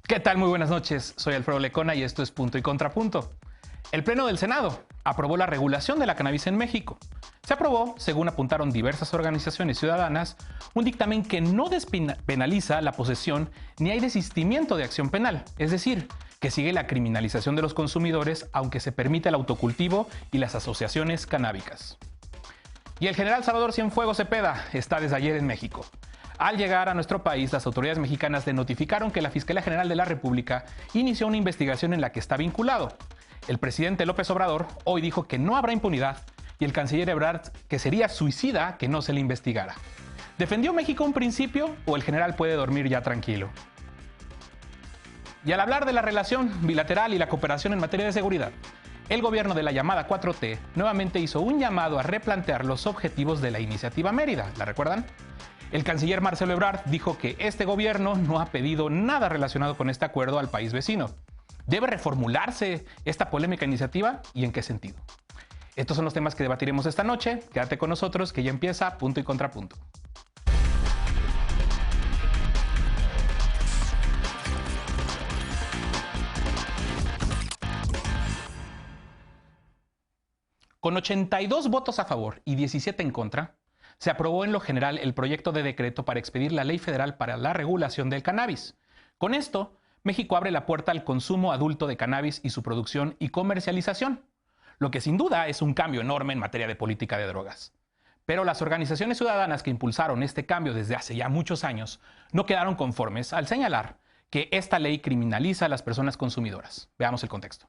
¿Qué tal? Muy buenas noches. Soy Alfredo Lecona y esto es Punto y Contrapunto. El Pleno del Senado aprobó la regulación de la cannabis en México. Se aprobó, según apuntaron diversas organizaciones ciudadanas, un dictamen que no despenaliza la posesión ni hay desistimiento de acción penal, es decir, que sigue la criminalización de los consumidores aunque se permite el autocultivo y las asociaciones canábicas. Y el general Salvador Cienfuegos Cepeda está desde ayer en México. Al llegar a nuestro país, las autoridades mexicanas le notificaron que la Fiscalía General de la República inició una investigación en la que está vinculado. El presidente López Obrador hoy dijo que no habrá impunidad y el canciller Ebrard que sería suicida que no se le investigara. ¿Defendió México un principio o el general puede dormir ya tranquilo? Y al hablar de la relación bilateral y la cooperación en materia de seguridad, el gobierno de la llamada 4T nuevamente hizo un llamado a replantear los objetivos de la iniciativa Mérida. ¿La recuerdan? El canciller Marcelo Ebrard dijo que este gobierno no ha pedido nada relacionado con este acuerdo al país vecino. ¿Debe reformularse esta polémica iniciativa y en qué sentido? Estos son los temas que debatiremos esta noche. Quédate con nosotros que ya empieza Punto y Contrapunto. Con 82 votos a favor y 17 en contra, se aprobó en lo general el proyecto de decreto para expedir la Ley Federal para la Regulación del Cannabis. Con esto, México abre la puerta al consumo adulto de cannabis y su producción y comercialización, lo que sin duda es un cambio enorme en materia de política de drogas. Pero las organizaciones ciudadanas que impulsaron este cambio desde hace ya muchos años no quedaron conformes al señalar que esta ley criminaliza a las personas consumidoras. Veamos el contexto.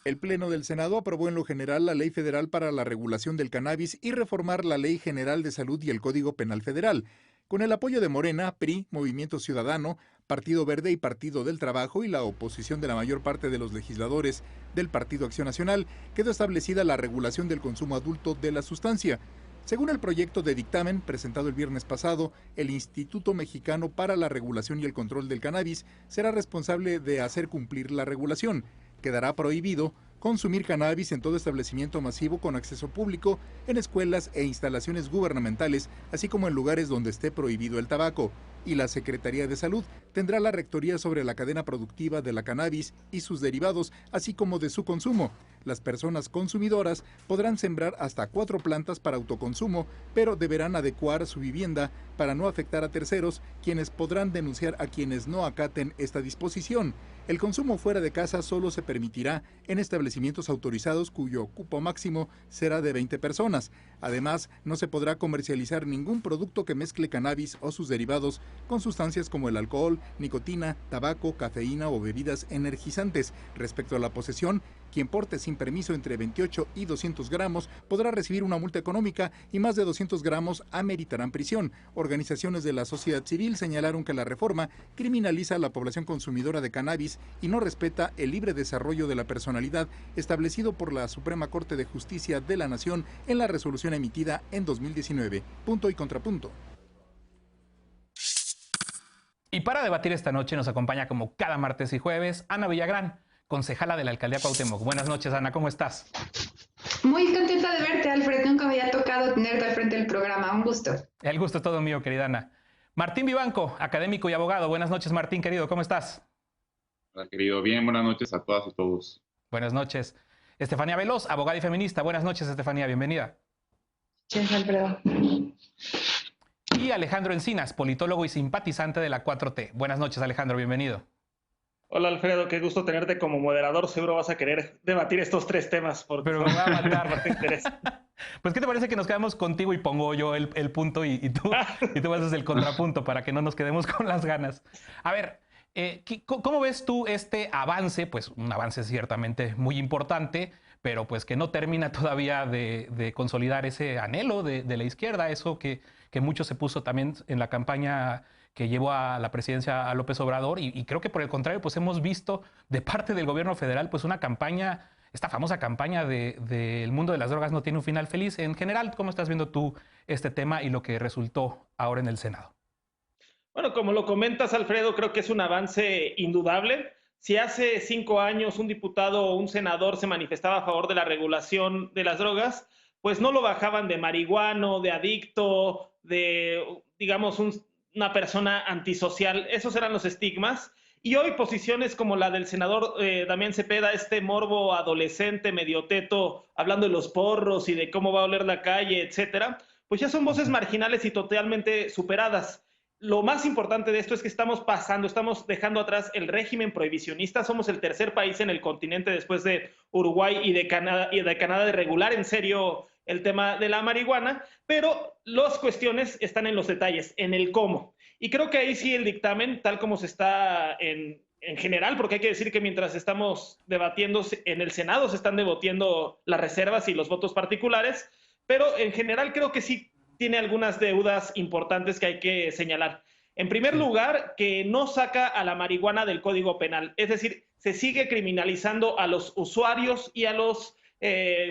El Pleno del Senado aprobó en lo general la Ley Federal para la Regulación del Cannabis y reformar la Ley General de Salud y el Código Penal Federal. Con el apoyo de Morena, PRI, Movimiento Ciudadano, Partido Verde y Partido del Trabajo y la oposición de la mayor parte de los legisladores del Partido Acción Nacional, quedó establecida la regulación del consumo adulto de la sustancia. Según el proyecto de dictamen presentado el viernes pasado, el Instituto Mexicano para la Regulación y el Control del Cannabis será responsable de hacer cumplir la regulación. Quedará prohibido consumir cannabis en todo establecimiento masivo con acceso público, en escuelas e instalaciones gubernamentales, así como en lugares donde esté prohibido el tabaco. Y la Secretaría de Salud tendrá la rectoría sobre la cadena productiva de la cannabis y sus derivados, así como de su consumo. Las personas consumidoras podrán sembrar hasta 4 plantas para autoconsumo, pero deberán adecuar su vivienda para no afectar a terceros, quienes podrán denunciar a quienes no acaten esta disposición. El consumo fuera de casa solo se permitirá en establecimientos autorizados cuyo cupo máximo será de 20 personas. Además, no se podrá comercializar ningún producto que mezcle cannabis o sus derivados con sustancias como el alcohol, nicotina, tabaco, cafeína o bebidas energizantes. Respecto a la posesión, quien porte sin permiso entre 28 y 200 gramos podrá recibir una multa económica y más de 200 gramos ameritarán prisión. Organizaciones de la sociedad civil señalaron que la reforma criminaliza a la población consumidora de cannabis y no respeta el libre desarrollo de la personalidad establecido por la Suprema Corte de Justicia de la Nación en la resolución emitida en 2019. Punto y contrapunto. Y para debatir esta noche nos acompaña como cada martes y jueves Ana Villagrán, concejala de la Alcaldía Cuauhtémoc. Buenas noches, Ana, ¿cómo estás? Muy contenta de verte, Alfred. Nunca me había tocado tenerte al frente del programa. Un gusto. El gusto es todo mío, querida Ana. Martín Vivanco, académico y abogado. Buenas noches, Martín, querido, ¿cómo estás? Hola, querido. Bien, buenas noches a todas y todos. Buenas noches. Estefanía Veloz, abogada y feminista. Buenas noches, Estefanía, bienvenida. Gracias, Alfredo. Y Alejandro Encinas, politólogo y simpatizante de la 4T. Buenas noches, Alejandro, bienvenido. Hola Alfredo, qué gusto tenerte como moderador. Seguro vas a querer debatir estos 3 temas. Pero me va a matar. Te interesa. Pues, ¿qué te parece que nos quedamos contigo y pongo yo el punto y tú haces el contrapunto para que no nos quedemos con las ganas? A ver, ¿cómo ves tú este avance? Pues un avance ciertamente muy importante, pero pues que no termina todavía de consolidar ese anhelo de la izquierda, eso que mucho se puso también en la campaña que llevó a la presidencia a López Obrador y creo que por el contrario pues hemos visto de parte del gobierno federal pues una campaña, esta famosa campaña del mundo de las drogas no tiene un final feliz. En general, ¿cómo estás viendo tú este tema y lo que resultó ahora en el Senado? Bueno, como lo comentas, Alfredo, creo que es un avance indudable. Si hace 5 años un diputado o un senador se manifestaba a favor de la regulación de las drogas, pues no lo bajaban de marihuano, de adicto, de, digamos, una persona antisocial. Esos eran los estigmas. Y hoy posiciones como la del senador Damián Cepeda, este morbo adolescente, medio teto, hablando de los porros y de cómo va a oler la calle, etcétera, pues ya son voces marginales y totalmente superadas. Lo más importante de esto es que estamos dejando atrás el régimen prohibicionista. Somos el tercer país en el continente después de Uruguay y de Canadá de regular en serio el tema de la marihuana, pero las cuestiones están en los detalles, en el cómo. Y creo que ahí sí el dictamen, tal como se está en general, porque hay que decir que mientras estamos debatiendo en el Senado se están debatiendo las reservas y los votos particulares, pero en general creo que sí tiene algunas deudas importantes que hay que señalar. En primer lugar, que no saca a la marihuana del Código Penal, es decir, se sigue criminalizando a los usuarios y a los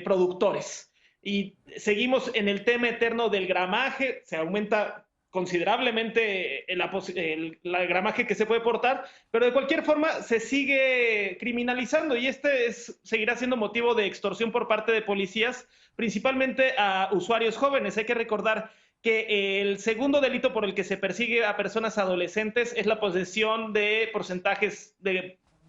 productores. Y seguimos en el tema eterno del gramaje, se aumenta considerablemente el gramaje que se puede portar, pero de cualquier forma se sigue criminalizando y seguirá siendo motivo de extorsión por parte de policías, principalmente a usuarios jóvenes. Hay que recordar que el segundo delito por el que se persigue a personas adolescentes es la posesión de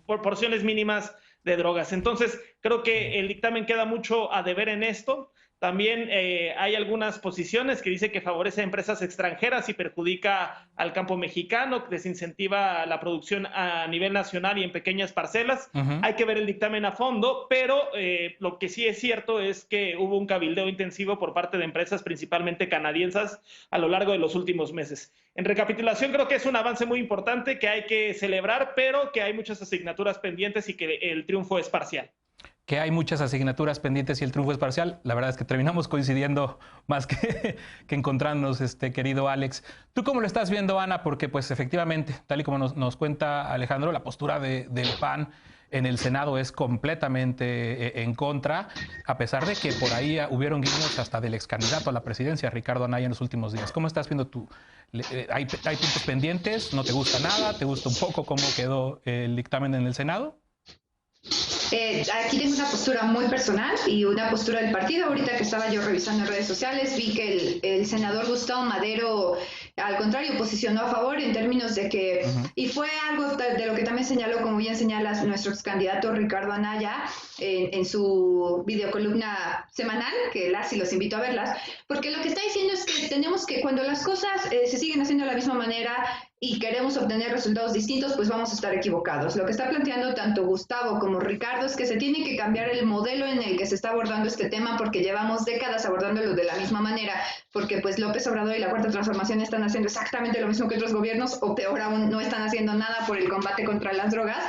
porciones mínimas de drogas. Entonces, creo que el dictamen queda mucho a deber en esto. También hay algunas posiciones que dice que favorece a empresas extranjeras y perjudica al campo mexicano, que desincentiva la producción a nivel nacional y en pequeñas parcelas. Hay que ver el dictamen a fondo, pero lo que sí es cierto es que hubo un cabildeo intensivo por parte de empresas principalmente canadienses a lo largo de los últimos meses. En recapitulación, creo que es un avance muy importante que hay que celebrar, pero que hay muchas asignaturas pendientes y que el triunfo es parcial. Que hay muchas asignaturas pendientes y el triunfo es parcial. La verdad es que terminamos coincidiendo más que encontrarnos, querido Alex. ¿Tú cómo lo estás viendo, Ana? Porque pues efectivamente, tal y como nos cuenta Alejandro, la postura del PAN en el Senado es completamente en contra, a pesar de que por ahí hubieron guiños hasta del ex candidato a la presidencia, Ricardo Anaya, en los últimos días. ¿Cómo estás viendo tú? ¿Hay puntos pendientes? ¿No te gusta nada? ¿Te gusta un poco cómo quedó el dictamen en el Senado? Aquí tengo una postura muy personal y una postura del partido. Ahorita que estaba yo revisando en redes sociales, vi que el senador Gustavo Madero, al contrario, posicionó a favor en términos de que, y fue algo de lo que también señaló, como bien señala nuestro ex candidato Ricardo Anaya, en su videocolumna semanal, que y los invito a verlas, porque lo que está diciendo es que tenemos que, cuando las cosas se siguen haciendo de la misma manera y queremos obtener resultados distintos, pues vamos a estar equivocados. Lo que está planteando tanto Gustavo como Ricardo es que se tiene que cambiar el modelo en el que se está abordando este tema, porque llevamos décadas abordándolo de la misma manera, porque pues López Obrador y la Cuarta Transformación están haciendo exactamente lo mismo que otros gobiernos, o peor aún, no están haciendo nada por el combate contra las drogas,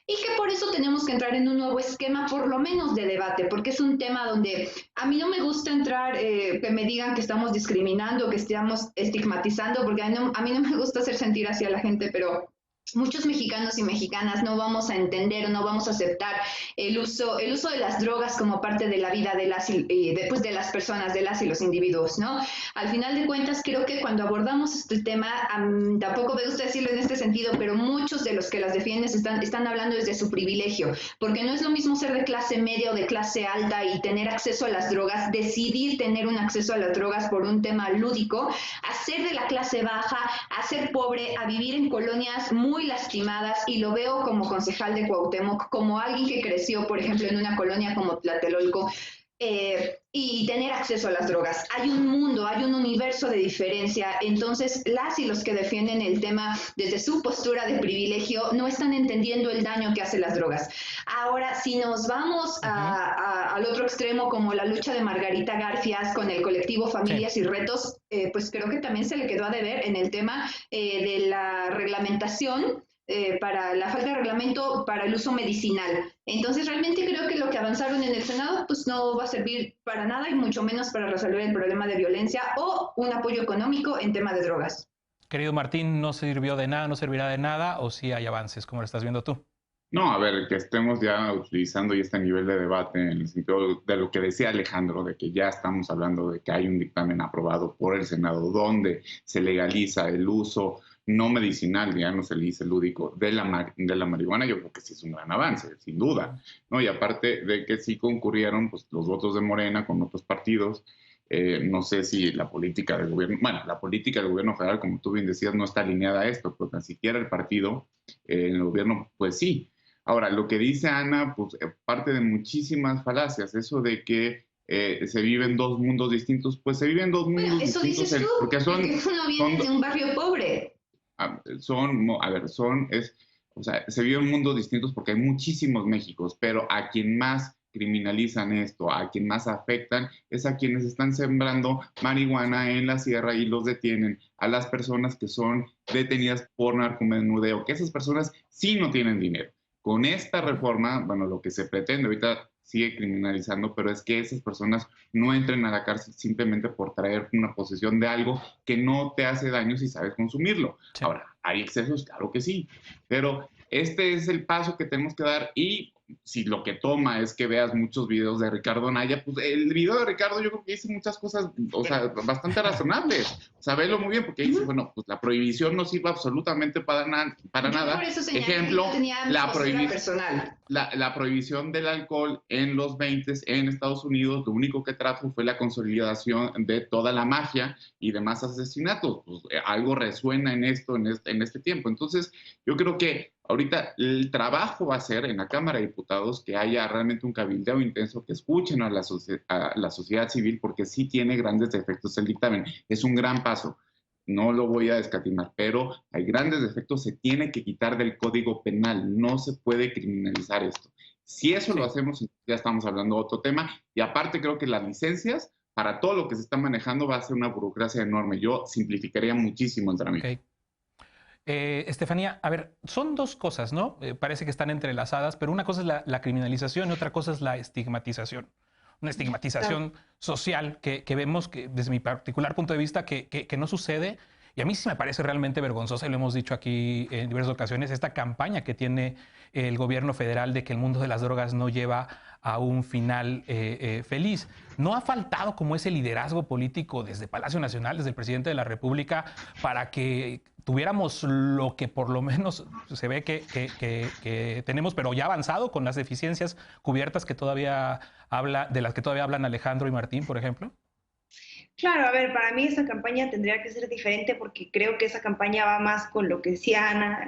y que por eso tenemos que entrar en un nuevo esquema, por lo menos de debate, porque es un tema donde a mí no me gusta entrar, que me digan que estamos discriminando, que estamos estigmatizando, porque a mí no me gusta hacer sentir así a la gente, pero muchos mexicanos y mexicanas no vamos a entender o no vamos a aceptar el uso de las drogas como parte de la vida de de las personas, de las y los individuos, ¿no? Al final de cuentas, creo que cuando abordamos este tema, tampoco me gusta decirlo en este sentido, pero muchos de los que las defienden están hablando desde su privilegio, porque no es lo mismo ser de clase media o de clase alta y tener acceso a las drogas, decidir tener un acceso a las drogas por un tema lúdico, a ser de la clase baja, a ser pobre, a vivir en colonias muy lastimadas, y lo veo como concejal de Cuauhtémoc, como alguien que creció, por ejemplo, en una colonia como Tlatelolco, y tener acceso a las drogas. Hay un mundo, hay un universo de diferencia. Entonces, las y los que defienden el tema desde su postura de privilegio no están entendiendo el daño que hacen las drogas. Ahora, si nos vamos al otro extremo, como la lucha de Margarita Garfias con el colectivo Familias y Retos, pues creo que también se le quedó a deber en el tema de la reglamentación, para la falta de reglamento para el uso medicinal. Entonces, realmente creo que lo que avanzaron en el Senado pues no va a servir para nada, y mucho menos para resolver el problema de violencia o un apoyo económico en tema de drogas. Querido Martín, ¿no sirvió de nada, no servirá de nada, o sí hay avances? ¿Cómo lo estás viendo tú? No, a ver, que estemos ya utilizando este nivel de debate en el sentido de lo que decía Alejandro, de que ya estamos hablando de que hay un dictamen aprobado por el Senado donde se legaliza el uso no medicinal, ya no se le dice lúdico, de la marihuana. Yo creo que sí es un gran avance, sin duda, ¿no? Y aparte de que sí concurrieron pues, los votos de Morena con otros partidos, No sé si la política del gobierno, bueno, la política del gobierno federal, como tú bien decías, no está alineada a esto, pero tan siquiera el partido, el gobierno, pues sí. Ahora, lo que dice Ana, pues parte de muchísimas falacias, eso de que se viven dos mundos distintos, pues se viven dos mundos eso distintos. Dices tú, porque uno viene de un barrio pobre. O sea, se viven mundos distintos porque hay muchísimos Méxicos, pero a quien más criminalizan esto, a quien más afectan, es a quienes están sembrando marihuana en la sierra y los detienen, a las personas que son detenidas por narcomenudeo, que esas personas sí no tienen dinero. Con esta reforma, bueno, lo que se pretende ahorita sigue criminalizando, pero es que esas personas no entren a la cárcel simplemente por traer una posesión de algo que no te hace daño si sabes consumirlo. Sí. Ahora, ¿hay excesos? Claro que sí, pero este es el paso que tenemos que dar. Y si lo que toma es que veas muchos videos de Ricardo Anaya, pues el video de Ricardo yo creo que dice muchas cosas, o sea, bastante razonables. O sea, velo muy bien, porque dice, bueno, pues la prohibición no sirve absolutamente para nada. Por eso Ejemplo, la prohibición del alcohol en los 20s en Estados Unidos, lo único que trajo fue la consolidación de toda la mafia y demás asesinatos. Pues, algo resuena en esto, en este tiempo. Entonces, yo creo que ahorita el trabajo va a ser en la Cámara de Diputados que haya realmente un cabildeo intenso, que escuchen a la sociedad civil, porque sí tiene grandes defectos el dictamen. Es un gran paso, no lo voy a escatimar, pero hay grandes defectos, se tiene que quitar del Código Penal, no se puede criminalizar esto. Si eso lo hacemos, ya estamos hablando de otro tema, y aparte creo que las licencias, para todo lo que se está manejando, va a ser una burocracia enorme. Yo simplificaría muchísimo el trámite. Okay. Estefanía, a ver, son dos cosas, ¿no? Parece que están entrelazadas, pero una cosa es la criminalización y otra cosa es la estigmatización. Una estigmatización social que vemos, que desde mi particular punto de vista, que no sucede. Y a mí sí me parece realmente vergonzosa, y lo hemos dicho aquí en diversas ocasiones, esta campaña que tiene el gobierno federal de que el mundo de las drogas no lleva a un final feliz. No ha faltado como ese liderazgo político desde Palacio Nacional, desde el presidente de la República, para que tuviéramos lo que por lo menos se ve que tenemos, pero ya avanzado, con las deficiencias cubiertas de las que todavía hablan Alejandro y Martín, por ejemplo. Claro, a ver, para mí esa campaña tendría que ser diferente porque creo que esa campaña va más con lo que decía Ana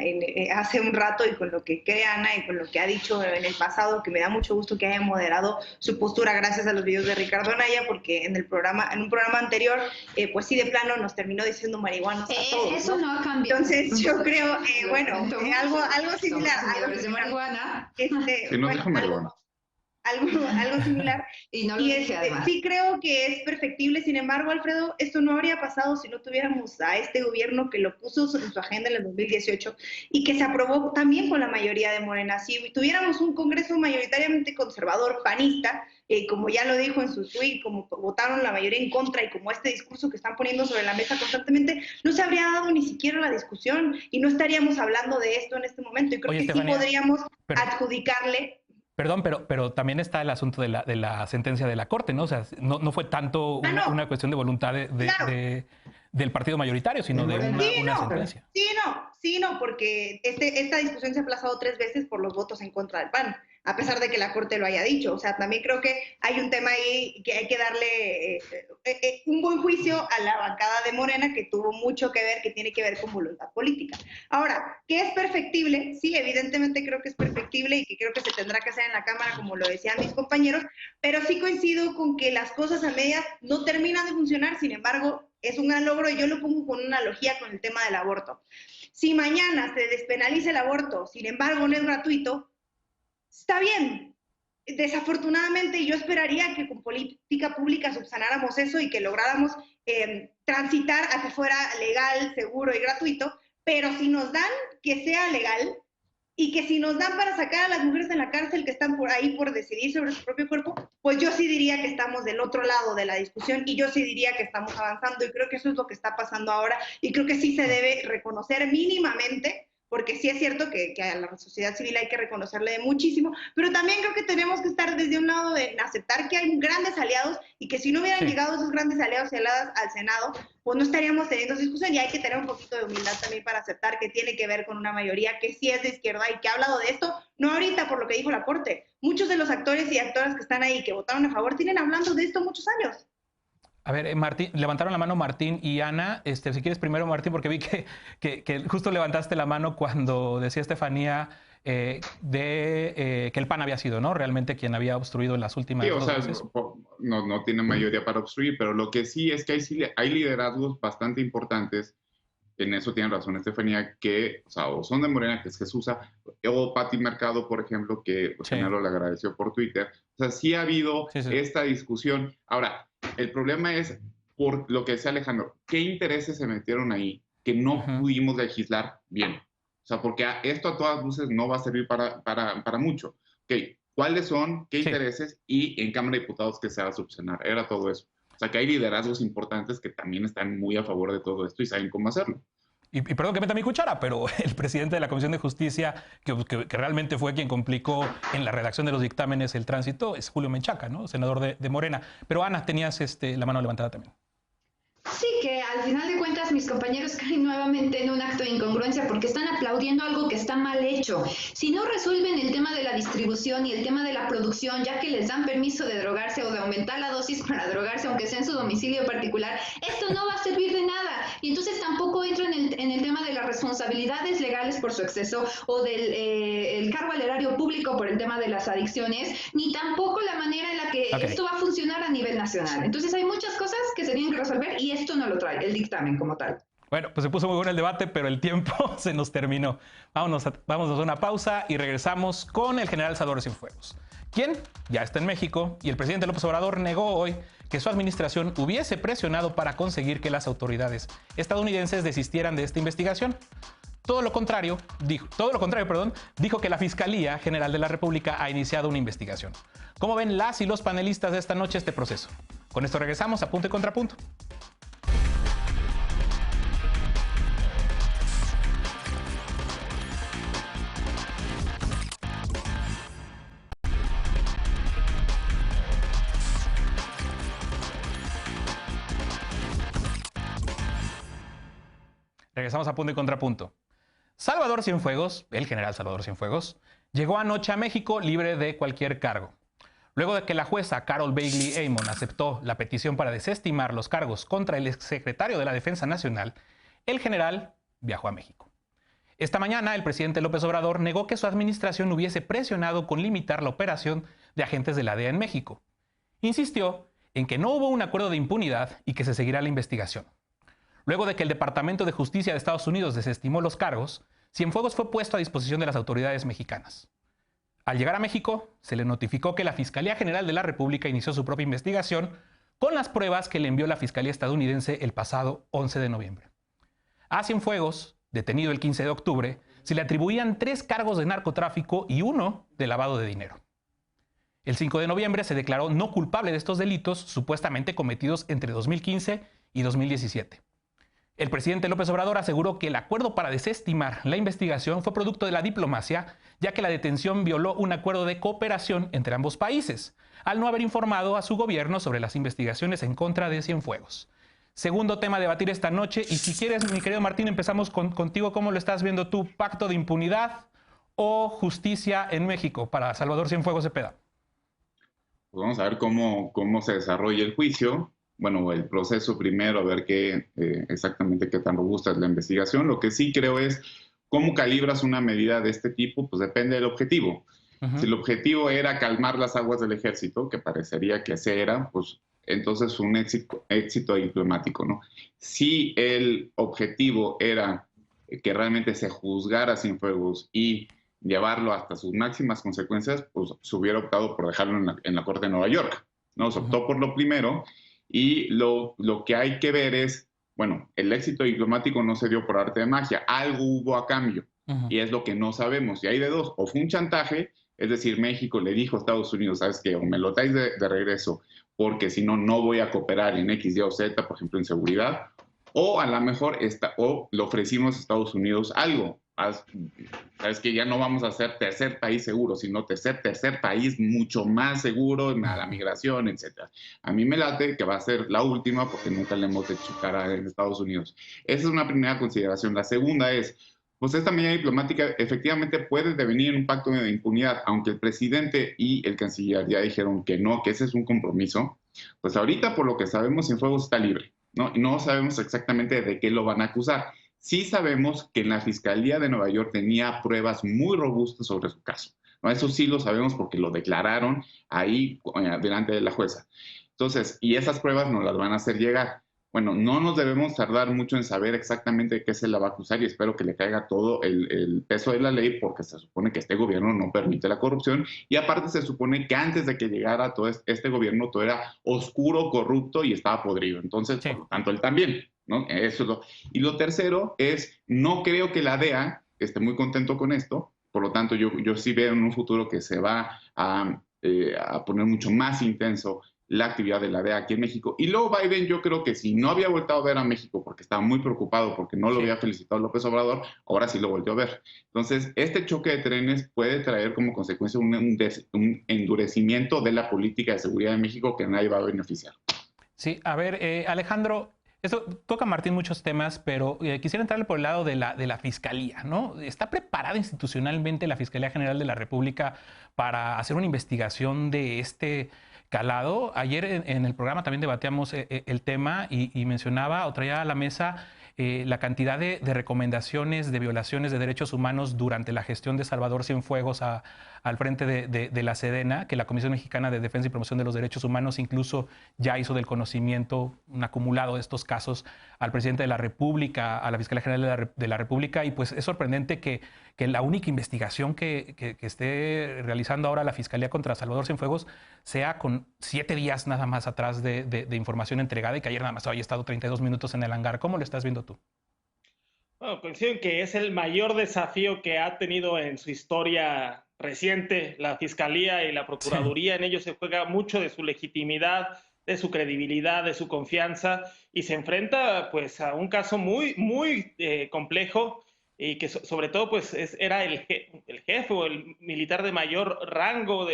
hace un rato y con lo que cree Ana y con lo que ha dicho en el pasado, que me da mucho gusto que haya moderado su postura gracias a los videos de Ricardo Anaya, porque en un programa anterior, pues sí, de plano nos terminó diciendo marihuanos a todos. Eso no ha cambiado. Entonces yo creo, algo similar. Algo similar. Y no lo dije, además. Sí creo que es perfectible. Sin embargo, Alfredo, esto no habría pasado si no tuviéramos a este gobierno que lo puso en su agenda en el 2018 y que se aprobó también con la mayoría de Morena. Si tuviéramos un Congreso mayoritariamente conservador, panista, como ya lo dijo en su tweet, como votaron la mayoría en contra y como este discurso que están poniendo sobre la mesa constantemente, no se habría dado ni siquiera la discusión y no estaríamos hablando de esto en este momento. Y creo que Estefanía, sí podríamos adjudicarle. Perdón, pero también está el asunto de la sentencia de la Corte, ¿no? O sea, no fue tanto una cuestión de voluntad del partido mayoritario, sino de una sentencia. Sí, porque esta discusión se ha aplazado 3 veces por los votos en contra del PAN, a pesar de que la Corte lo haya dicho. O sea, también creo que hay un tema ahí que hay que darle un buen juicio a la bancada de Morena, que tuvo mucho que ver, que tiene que ver con voluntad política. Ahora, ¿qué es perfectible? Sí, evidentemente creo que es perfectible y que creo que se tendrá que hacer en la Cámara, como lo decían mis compañeros, pero sí coincido con que las cosas a medias no terminan de funcionar. Sin embargo, es un gran logro y yo lo pongo con una analogía con el tema del aborto. Si mañana se despenaliza el aborto, sin embargo no es gratuito, está bien. Desafortunadamente yo esperaría que con política pública subsanáramos eso y que lográramos transitar a que fuera legal, seguro y gratuito, pero si nos dan que sea legal y que si nos dan para sacar a las mujeres de la cárcel que están por ahí por decidir sobre su propio cuerpo, pues yo sí diría que estamos del otro lado de la discusión y yo sí diría que estamos avanzando y creo que eso es lo que está pasando ahora y creo que sí se debe reconocer mínimamente, porque sí es cierto que a la sociedad civil hay que reconocerle muchísimo, pero también creo que tenemos que estar desde un lado de aceptar que hay grandes aliados y que si no hubieran llegado esos grandes aliados y aliadas al Senado, pues no estaríamos teniendo esa discusión y hay que tener un poquito de humildad también para aceptar que tiene que ver con una mayoría que sí es de izquierda y que ha hablado de esto, no ahorita por lo que dijo la Corte. Muchos de los actores y actoras que están ahí que votaron a favor tienen hablando de esto muchos años. A ver, Martín, levantaron la mano Martín y Ana. Si quieres primero, Martín, porque vi que justo levantaste la mano cuando decía Estefanía que el PAN había sido, ¿no? Realmente quien había obstruido en las últimas Sí, o dos sea, veces. no tiene mayoría para obstruir, pero lo que sí es que hay liderazgos bastante importantes. En eso tiene razón Estefanía, que o son de Morena, que es Jesús, o Pati Mercado, por ejemplo, que Genaro le agradeció por Twitter. O sea, sí ha habido esta discusión. Ahora, el problema es, por lo que decía Alejandro, ¿qué intereses se metieron ahí que no pudimos legislar bien? O sea, porque esto a todas luces no va a servir para mucho. Okay, ¿cuáles son? ¿Qué intereses? Y en Cámara de Diputados, ¿qué se va a subsanar? Era todo eso. O sea, que hay liderazgos importantes que también están muy a favor de todo esto y saben cómo hacerlo. Y perdón que meta mi cuchara, pero el presidente de la Comisión de Justicia, que realmente fue quien complicó en la redacción de los dictámenes el tránsito, es Julio Menchaca, ¿no? Senador de Morena. Pero Ana, tenías la mano levantada también. Sí, que al final de cuentas mis compañeros caen nuevamente en un acto de incongruencia porque están aplaudiendo algo que está mal hecho. Si no resuelven el tema de la distribución y el tema de la producción, ya que les dan permiso de drogarse o de aumentar la dosis para drogarse, aunque sea en su domicilio particular, esto no va a servir de nada. Y entonces tampoco entra en el tema de las responsabilidades legales por su exceso o del el cargo al erario público por el tema de las adicciones, ni tampoco la manera en la que esto va a funcionar a nivel nacional. Entonces hay muchas cosas que se tienen que resolver y esto no lo trae, el dictamen como tal. Bueno, pues se puso muy bueno el debate, pero el tiempo se nos terminó. Vámonos a hacer una pausa y regresamos con el general Salvador Cienfuegos, quien ya está en México, y el presidente López Obrador negó hoy que su administración hubiese presionado para conseguir que las autoridades estadounidenses desistieran de esta investigación. Todo lo contrario, dijo que la Fiscalía General de la República ha iniciado una investigación. ¿Cómo ven las y los panelistas de esta noche este proceso? Con esto regresamos a Punto y Contrapunto. Regresamos a Punto y Contrapunto. Salvador Cienfuegos, el general Salvador Cienfuegos, llegó anoche a México libre de cualquier cargo. Luego de que la jueza Carol Bailey Amon aceptó la petición para desestimar los cargos contra el exsecretario de la Defensa Nacional, el general viajó a México. Esta mañana, el presidente López Obrador negó que su administración hubiese presionado con limitar la operación de agentes de la DEA en México. Insistió en que no hubo un acuerdo de impunidad y que se seguirá la investigación. Luego de que el Departamento de Justicia de Estados Unidos desestimó los cargos, Cienfuegos fue puesto a disposición de las autoridades mexicanas. Al llegar a México, se le notificó que la Fiscalía General de la República inició su propia investigación con las pruebas que le envió la Fiscalía estadounidense el pasado 11 de noviembre. A Cienfuegos, detenido el 15 de octubre, se le atribuían 3 cargos de narcotráfico y 1 de lavado de dinero. El 5 de noviembre se declaró no culpable de estos delitos supuestamente cometidos entre 2015 y 2017. El presidente López Obrador aseguró que el acuerdo para desestimar la investigación fue producto de la diplomacia, ya que la detención violó un acuerdo de cooperación entre ambos países, al no haber informado a su gobierno sobre las investigaciones en contra de Cienfuegos. Segundo tema a debatir esta noche, y si quieres, mi querido Martín, empezamos contigo. ¿Cómo lo estás viendo tú? ¿Pacto de impunidad o justicia en México para Salvador Cienfuegos Cepeda? Pues vamos a ver cómo se desarrolla el juicio. Bueno, el proceso primero, a ver exactamente qué tan robusta es la investigación. Lo que sí creo es cómo calibras una medida de este tipo, pues depende del objetivo. Si el objetivo era calmar las aguas del ejército, que parecería que ese era, pues entonces un éxito diplomático, ¿no? Si el objetivo era que realmente se juzgara a Cienfuegos y llevarlo hasta sus máximas consecuencias, pues se hubiera optado por dejarlo en la Corte de Nueva York, ¿no? Se optó por lo primero. Y lo que hay que ver es, bueno, el éxito diplomático no se dio por arte de magia, algo hubo a cambio, y es lo que no sabemos. Y hay de dos, o fue un chantaje, es decir, México le dijo a Estados Unidos, ¿sabes qué? O me lo traes de regreso, porque si no, no voy a cooperar en X, Y o Z, por ejemplo, en seguridad, o a lo mejor o le ofrecimos a Estados Unidos algo. Sabes que ya no vamos a ser tercer país seguro, sino tercer país mucho más seguro en la migración, etc. A mí me late que va a ser la última porque nunca le hemos hecho cara en Estados Unidos. Esa es una primera consideración. La segunda es, pues esta medida diplomática efectivamente puede devenir un pacto de impunidad, aunque el presidente y el canciller ya dijeron que no, que ese es un compromiso. Pues ahorita, por lo que sabemos, Cienfuegos está libre, ¿no? Y no sabemos exactamente de qué lo van a acusar. Sí sabemos que en la Fiscalía de Nueva York tenía pruebas muy robustas sobre su caso, ¿no? Eso sí lo sabemos porque lo declararon ahí delante de la jueza. Entonces, y esas pruebas nos las van a hacer llegar. Bueno, no nos debemos tardar mucho en saber exactamente de qué se la va a acusar y espero que le caiga todo el peso de la ley porque se supone que este gobierno no permite la corrupción y aparte se supone que antes de que llegara todo este gobierno todo era oscuro, corrupto y estaba podrido. Entonces, sí, por lo tanto, él también, ¿no? Eso es y lo tercero es, no creo que la DEA esté muy contento con esto, por lo tanto, yo sí veo en un futuro que se va a poner mucho más intenso la actividad de la DEA aquí en México. Y luego Biden, yo creo que si no había vuelto a ver a México porque estaba muy preocupado, porque no lo había felicitado López Obrador, ahora sí lo volvió a ver. Entonces, este choque de trenes puede traer como consecuencia un endurecimiento de la política de seguridad de México que nadie va a beneficiar. Sí, a ver, Alejandro, esto toca, Martín, muchos temas, pero quisiera entrar por el lado de la Fiscalía, ¿no? ¿Está preparada institucionalmente la Fiscalía General de la República para hacer una investigación de este calado? Ayer en el programa también debatíamos el tema y mencionaba o traía a la mesa la cantidad de recomendaciones de violaciones de derechos humanos durante la gestión de Salvador Cienfuegos al frente de la Sedena, que la Comisión Mexicana de Defensa y Promoción de los Derechos Humanos incluso ya hizo del conocimiento un acumulado de estos casos al presidente de la República, a la Fiscalía General de la República, y pues es sorprendente que la única investigación que esté realizando ahora la Fiscalía contra Salvador Cienfuegos sea con 7 días nada más atrás de información entregada y que ayer nada más había estado 32 minutos en el hangar. ¿Cómo lo estás viendo tú? Bueno, coincido en que es el mayor desafío que ha tenido en su historia reciente la Fiscalía y la Procuraduría. Sí. En ello se juega mucho de su legitimidad, de su credibilidad, de su confianza, y se enfrenta pues a un caso muy, muy complejo y que sobre todo pues era el jefe o el militar de mayor rango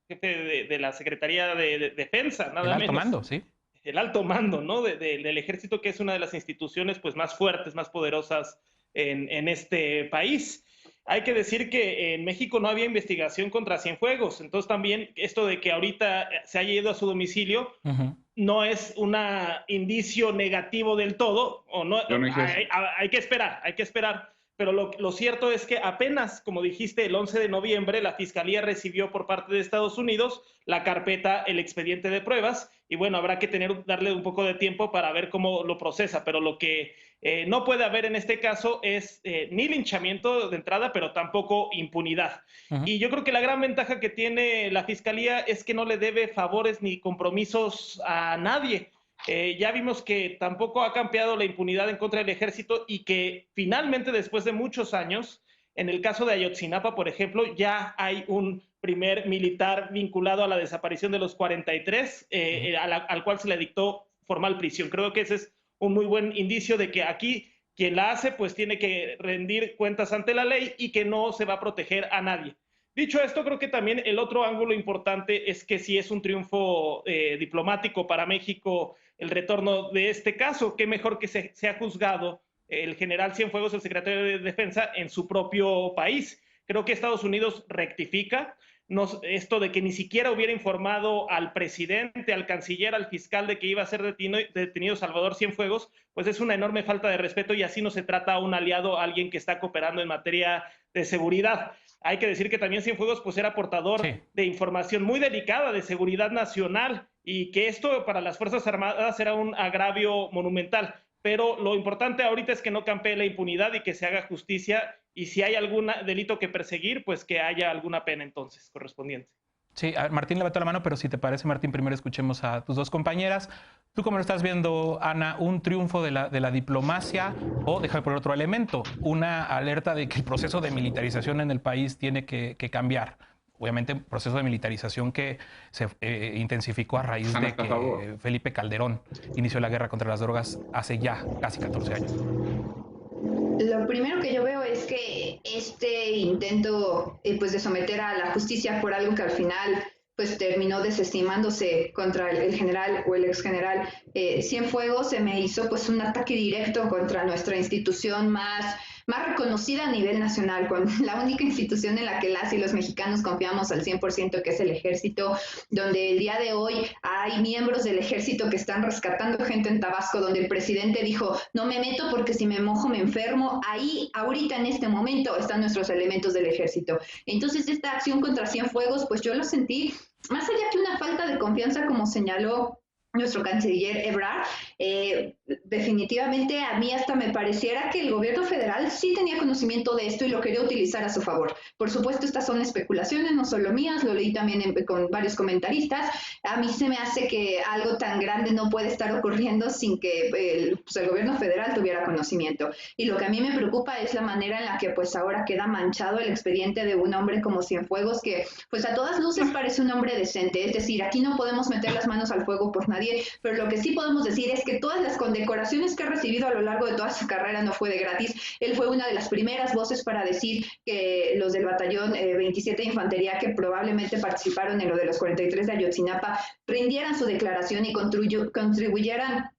jefe de la Secretaría de Defensa, nada menos. El alto mando, sí. El alto mando, ¿no? Del ejército, que es una de las instituciones pues más fuertes, más poderosas en este país. Hay que decir que en México no había investigación contra Cienfuegos, entonces también esto de que ahorita se haya ido a su domicilio no es un indicio negativo del todo, o no, hay que esperar. Pero lo cierto es que apenas, como dijiste, el 11 de noviembre, la Fiscalía recibió por parte de Estados Unidos la carpeta, el expediente de pruebas, y bueno, habrá que darle un poco de tiempo para ver cómo lo procesa, pero lo que no puede haber en este caso es ni linchamiento de entrada, pero tampoco impunidad. Y yo creo que la gran ventaja que tiene la Fiscalía es que no le debe favores ni compromisos a nadie. Ya vimos que tampoco ha campeado la impunidad en contra del ejército y que finalmente, después de muchos años, en el caso de Ayotzinapa, por ejemplo, ya hay un primer militar vinculado a la desaparición de los 43, al cual se le dictó formal prisión. Creo que ese es un muy buen indicio de que aquí quien la hace pues tiene que rendir cuentas ante la ley y que no se va a proteger a nadie. Dicho esto, creo que también el otro ángulo importante es que sí es un triunfo diplomático para México el retorno de este caso. Qué mejor que se ha juzgado el general Cienfuegos, el secretario de Defensa, en su propio país. Creo que Estados Unidos rectifica esto de que ni siquiera hubiera informado al presidente, al canciller, al fiscal de que iba a ser detenido Salvador Cienfuegos, pues es una enorme falta de respeto y así no se trata a un aliado, a alguien que está cooperando en materia de seguridad. Hay que decir que también Cienfuegos pues era portador de información muy delicada de seguridad nacional y que esto para las Fuerzas Armadas era un agravio monumental. Pero lo importante ahorita es que no campee la impunidad y que se haga justicia, y si hay algún delito que perseguir, pues que haya alguna pena entonces correspondiente. Sí, a ver, Martín levantó la mano, pero si te parece, Martín, primero escuchemos a tus dos compañeras. ¿Tú cómo lo estás viendo, Ana? ¿Un triunfo de la diplomacia o, déjame por otro elemento, una alerta de que el proceso de militarización en el país tiene que cambiar? Obviamente, un proceso de militarización que se intensificó a raíz de que Felipe Calderón inició la guerra contra las drogas hace ya casi 14 años. Lo primero que yo veo es que este intento pues de someter a la justicia por algo que al final pues terminó desestimándose contra el general o el exgeneral Cienfuegos, se me hizo pues un ataque directo contra nuestra institución más más reconocida a nivel nacional, con la única institución en la que las y los mexicanos confiamos al 100%, que es el ejército, donde el día de hoy hay miembros del ejército que están rescatando gente en Tabasco, donde el presidente dijo, no me meto porque si me mojo me enfermo. Ahí, ahorita en este momento, están nuestros elementos del ejército. Entonces, esta acción contra Cienfuegos, pues yo lo sentí, más allá que una falta de confianza, como señaló nuestro canciller Ebrard, definitivamente a mí hasta me pareciera que el gobierno federal sí tenía conocimiento de esto y lo quería utilizar a su favor. Por supuesto, estas son especulaciones, no solo mías, lo leí también con varios comentaristas. A mí se me hace que algo tan grande no puede estar ocurriendo sin que el gobierno federal tuviera conocimiento. Y lo que a mí me preocupa es la manera en la que pues ahora queda manchado el expediente de un hombre como Cienfuegos, que pues a todas luces parece un hombre decente. Es decir, aquí no podemos meter las manos al fuego por nadie, pero lo que sí podemos decir es que todas las condecoraciones que ha recibido a lo largo de toda su carrera no fue de gratis. Él fue una de las primeras voces para decir que los del batallón 27 de Infantería, que probablemente participaron en lo de los 43 de Ayotzinapa, rindieran su declaración y contribuyeran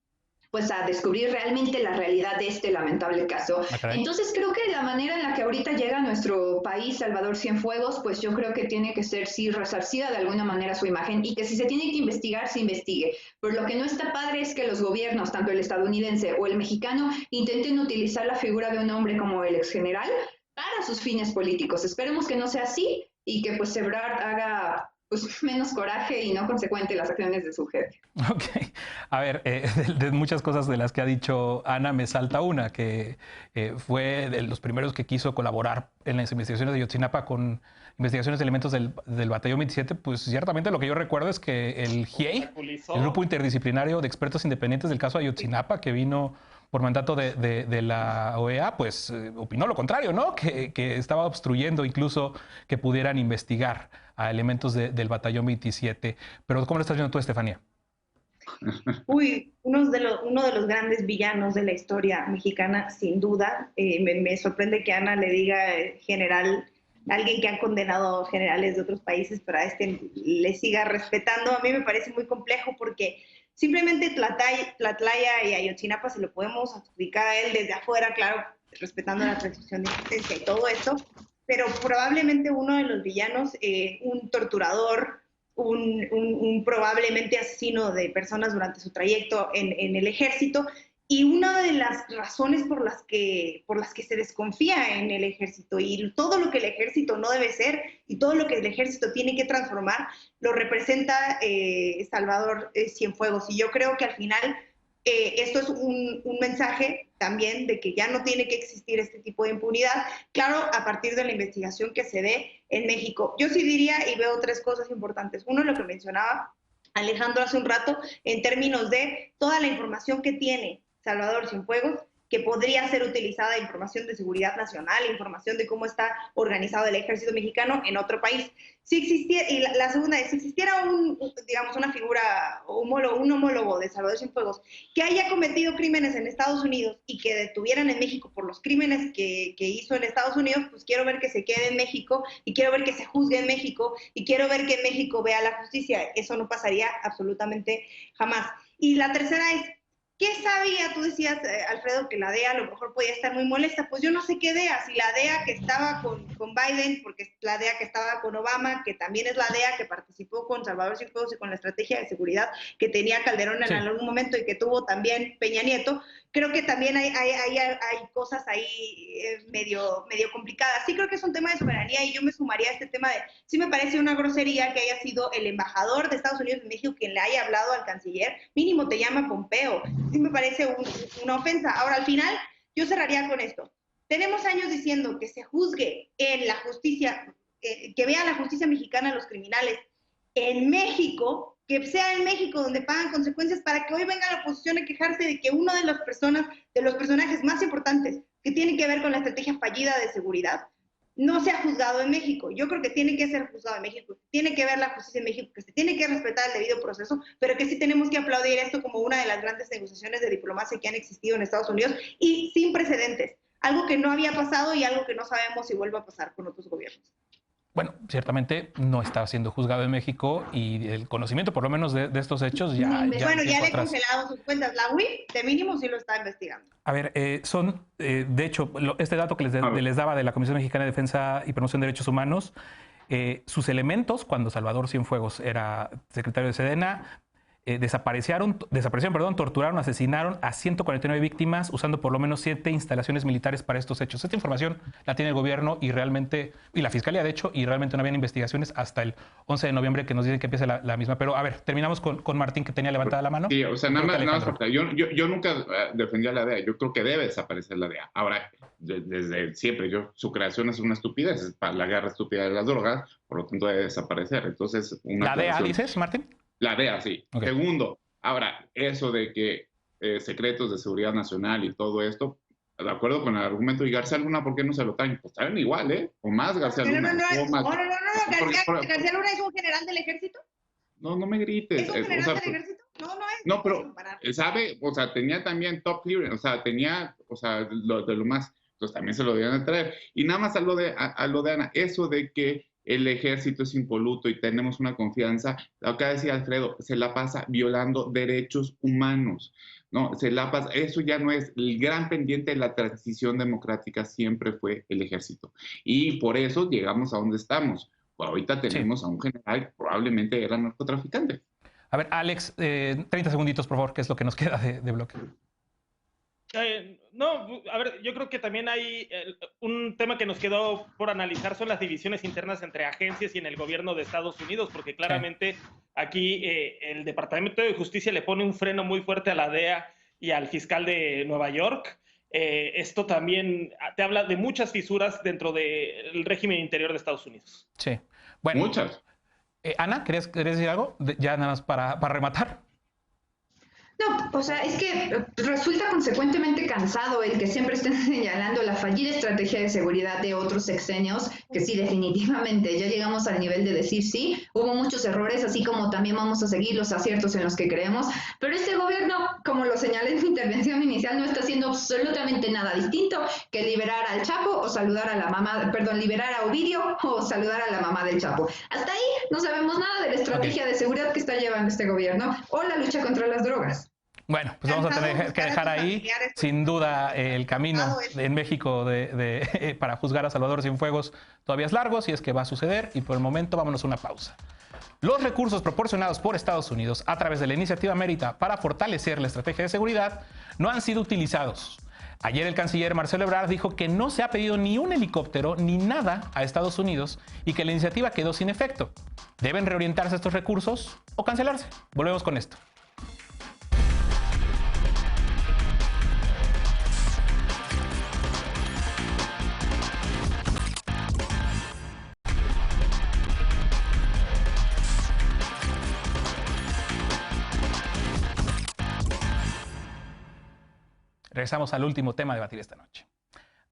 pues a descubrir realmente la realidad de este lamentable caso. Entonces creo que la manera en la que ahorita llega a nuestro país Salvador Cienfuegos, pues yo creo que tiene que ser sí resarcida de alguna manera su imagen, y que si se tiene que investigar, se investigue. Pero lo que no está padre es que los gobiernos, tanto el estadounidense o el mexicano, intenten utilizar la figura de un hombre como el exgeneral para sus fines políticos. Esperemos que no sea así y que pues Ebrard haga pues menos coraje y no consecuente las acciones de su jefe. Ok. A ver, de muchas cosas de las que ha dicho Ana, me salta una, que fue de los primeros que quiso colaborar en las investigaciones de Ayotzinapa con investigaciones de elementos del Batallón 27. Pues ciertamente lo que yo recuerdo es que el GIEI, el Grupo Interdisciplinario de Expertos Independientes del caso Ayotzinapa, que vino por mandato de la OEA, pues opinó lo contrario, ¿no? Que estaba obstruyendo incluso que pudieran investigar a elementos del Batallón 27. Pero ¿cómo lo estás viendo tú, Estefanía? Uy, uno de los grandes villanos de la historia mexicana, sin duda. Me sorprende que Ana le diga general, alguien que han condenado generales de otros países, pero a le siga respetando. A mí me parece muy complejo porque simplemente Tlatlaya y Ayotzinapa se lo podemos adjudicar a él desde afuera, claro, respetando la presunción de inocencia y todo eso, pero probablemente uno de los villanos, un torturador, un probablemente asesino de personas durante su trayecto en el ejército, y una de las razones por las que se desconfía en el ejército, y todo lo que el ejército no debe ser y todo lo que el ejército tiene que transformar, lo representa Salvador Cienfuegos. Y yo creo que al final esto es un mensaje también de que ya no tiene que existir este tipo de impunidad, claro, a partir de la investigación que se dé en México. Yo sí diría, y veo tres cosas importantes. Uno, lo que mencionaba Alejandro hace un rato, en términos de toda la información que tiene Salvador Cienfuegos, que podría ser utilizada, información de seguridad nacional, información de cómo está organizado el ejército mexicano en otro país. Si existiera, y la segunda es, si existiera una figura, un homólogo de Salvador Cienfuegos que haya cometido crímenes en Estados Unidos y que detuvieran en México por los crímenes que hizo en Estados Unidos, pues quiero ver que se quede en México y quiero ver que se juzgue en México y quiero ver que en México vea la justicia. Eso no pasaría absolutamente jamás. Y la tercera es, ¿qué sabía? Tú decías, Alfredo, que la DEA a lo mejor podía estar muy molesta. Pues yo no sé qué DEA, si la DEA que estaba con Biden, porque es la DEA que estaba con Obama, que también es la DEA que participó con Salvador Cienfuegos y con la estrategia de seguridad que tenía Calderón en algún momento y que tuvo también Peña Nieto. Creo que también hay cosas ahí medio complicadas. Sí creo que es un tema de soberanía, y yo me sumaría a este tema de, sí me parece una grosería que haya sido el embajador de Estados Unidos en México quien le haya hablado al canciller. Mínimo te llama Pompeo. Sí me parece una ofensa. Ahora, al final, yo cerraría con esto. Tenemos años diciendo que se juzgue en la justicia, que vea la justicia mexicana a los criminales en México, que sea en México donde pagan consecuencias, para que hoy venga la oposición a quejarse de que uno de los personajes más importantes que tienen que ver con la estrategia fallida de seguridad no sea juzgado en México. Yo creo que tiene que ser juzgado en México, tiene que ver la justicia en México, que se tiene que respetar el debido proceso, pero que sí tenemos que aplaudir esto como una de las grandes negociaciones de diplomacia que han existido en Estados Unidos y sin precedentes. Algo que no había pasado y algo que no sabemos si vuelve a pasar con otros gobiernos. Bueno, ciertamente no está siendo juzgado en México y el conocimiento, por lo menos, de estos hechos ya... Bueno, ya le he atrás. congelado sus cuentas. La UIF, de mínimo, sí lo está investigando. A ver, de hecho, este dato que les daba de la Comisión Mexicana de Defensa y Promoción de Derechos Humanos, sus elementos, cuando Salvador Cienfuegos era secretario de Sedena, desaparecieron, torturaron, asesinaron a 149 víctimas usando por lo menos 7 instalaciones militares para estos hechos. Esta información la tiene el gobierno y la fiscalía, de hecho, y realmente no habían investigaciones hasta el 11 de noviembre que nos dicen que empieza la misma. Pero a ver, terminamos con Martín, que tenía levantada la mano. Sí, o sea, nada más falta. Yo nunca defendí a la DEA. Yo creo que debe desaparecer la DEA. Ahora, desde siempre, su creación es una estupidez, es para la guerra estúpida de las drogas, por lo tanto debe desaparecer. Entonces, ¿La DEA dices, Martín? La DEA, sí. Okay. Segundo, ahora, eso de que secretos de seguridad nacional y todo esto, de acuerdo con el argumento de García Luna, ¿por qué no se lo traen? Pues traen igual, ¿eh? O más García Luna. No, García Luna es un general del ejército. No me grites. ¿Es un general del ejército? No es. No, pero, ¿sabe? O sea, tenía también top clearance, o sea, tenía, de lo más, entonces también se lo debían de traer. Y nada más a lo de Ana, eso de que el ejército es impoluto y tenemos una confianza, acá decía Alfredo, se la pasa violando derechos humanos, ¿no? Eso ya no es, el gran pendiente de la transición democrática siempre fue el ejército. Y por eso llegamos a donde estamos. Pues ahorita tenemos a un general que probablemente era narcotraficante. A ver, Alex, 30 segunditos, por favor, que es lo que nos queda de bloque. A ver, yo creo que también hay un tema que nos quedó por analizar, son las divisiones internas entre agencias y en el gobierno de Estados Unidos, porque claramente aquí el Departamento de Justicia le pone un freno muy fuerte a la DEA y al fiscal de Nueva York. Esto también te habla de muchas fisuras dentro del régimen interior de Estados Unidos. Sí, bueno. Muchas. Ana, ¿querías decir algo? Ya nada más para rematar. No, o sea, es que resulta consecuentemente cansado el que siempre estén señalando la fallida estrategia de seguridad de otros sexenios, que sí, definitivamente, ya llegamos al nivel de decir sí, hubo muchos errores, así como también vamos a seguir los aciertos en los que creemos, pero este gobierno, como lo señalé en mi intervención inicial, no está haciendo absolutamente nada distinto que liberar al Chapo o saludar a la mamá, liberar a Ovidio o saludar a la mamá del Chapo. Hasta ahí no sabemos nada de la estrategia de seguridad que está llevando este gobierno o la lucha contra las drogas. Bueno, pues vamos a tener que dejar ahí, sin duda, el camino en México para juzgar a Salvador Cienfuegos todavía es largo, si es que va a suceder, y por el momento vámonos a una pausa. Los recursos proporcionados por Estados Unidos a través de la iniciativa Mérida para fortalecer la estrategia de seguridad no han sido utilizados. Ayer el canciller Marcelo Ebrard dijo que no se ha pedido ni un helicóptero ni nada a Estados Unidos y que la iniciativa quedó sin efecto. ¿Deben reorientarse estos recursos o cancelarse? Volvemos con esto. Regresamos al último tema a debatir esta noche.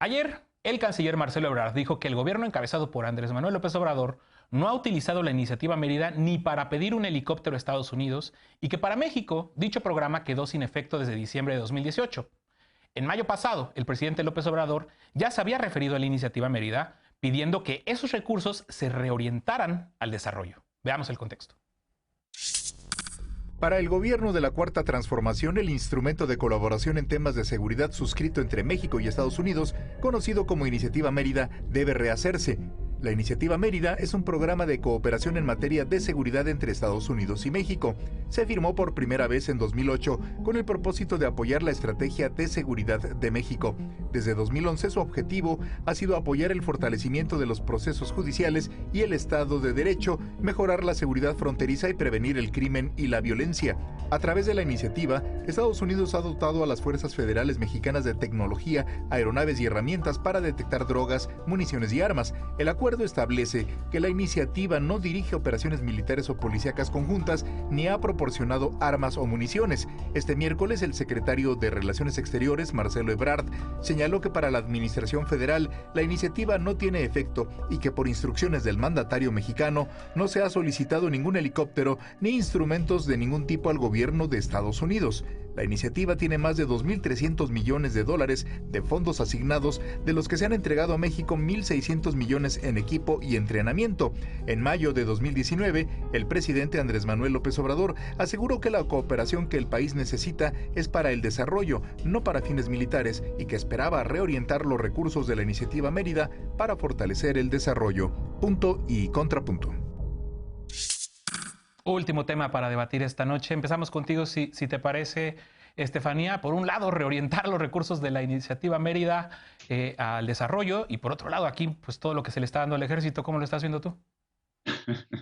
Ayer, el canciller Marcelo Ebrard dijo que el gobierno encabezado por Andrés Manuel López Obrador no ha utilizado la iniciativa Mérida ni para pedir un helicóptero a Estados Unidos y que para México dicho programa quedó sin efecto desde diciembre de 2018. En mayo pasado, el presidente López Obrador ya se había referido a la iniciativa Mérida pidiendo que esos recursos se reorientaran al desarrollo. Veamos el contexto. Para el gobierno de la Cuarta Transformación, el instrumento de colaboración en temas de seguridad suscrito entre México y Estados Unidos, conocido como Iniciativa Mérida, debe rehacerse. La Iniciativa Mérida es un programa de cooperación en materia de seguridad entre Estados Unidos y México. Se firmó por primera vez en 2008 con el propósito de apoyar la estrategia de seguridad de México. Desde 2011 su objetivo ha sido apoyar el fortalecimiento de los procesos judiciales y el Estado de Derecho, mejorar la seguridad fronteriza y prevenir el crimen y la violencia. A través de la iniciativa, Estados Unidos ha dotado a las fuerzas federales mexicanas de tecnología, aeronaves y herramientas para detectar drogas, municiones y armas. El acuerdo establece que la iniciativa no dirige operaciones militares o policíacas conjuntas ni ha proporcionado armas o municiones. Este miércoles, el secretario de Relaciones Exteriores, Marcelo Ebrard, señaló que para la administración federal la iniciativa no tiene efecto y que por instrucciones del mandatario mexicano no se ha solicitado ningún helicóptero ni instrumentos de ningún tipo al gobierno gobierno de Estados Unidos. La iniciativa tiene más de 2.300 millones de dólares de fondos asignados, de los que se han entregado a México 1.600 millones en equipo y entrenamiento. En mayo de 2019, el presidente Andrés Manuel López Obrador aseguró que la cooperación que el país necesita es para el desarrollo, no para fines militares, y que esperaba reorientar los recursos de la iniciativa Mérida para fortalecer el desarrollo. Punto y contrapunto. Último tema para debatir esta noche. Empezamos contigo, si te parece, Estefanía. Por un lado, reorientar los recursos de la iniciativa Mérida al desarrollo, y por otro lado, aquí, pues todo lo que se le está dando al ejército. ¿Cómo lo estás viendo tú?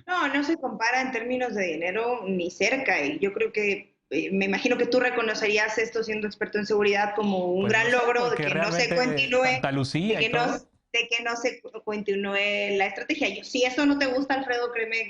No se compara en términos de dinero ni cerca, y yo creo que me imagino que tú reconocerías esto, siendo experto en seguridad, como un gran logro de que no se continúe, de que no se continúe la estrategia. Si eso no te gusta, Alfredo, créeme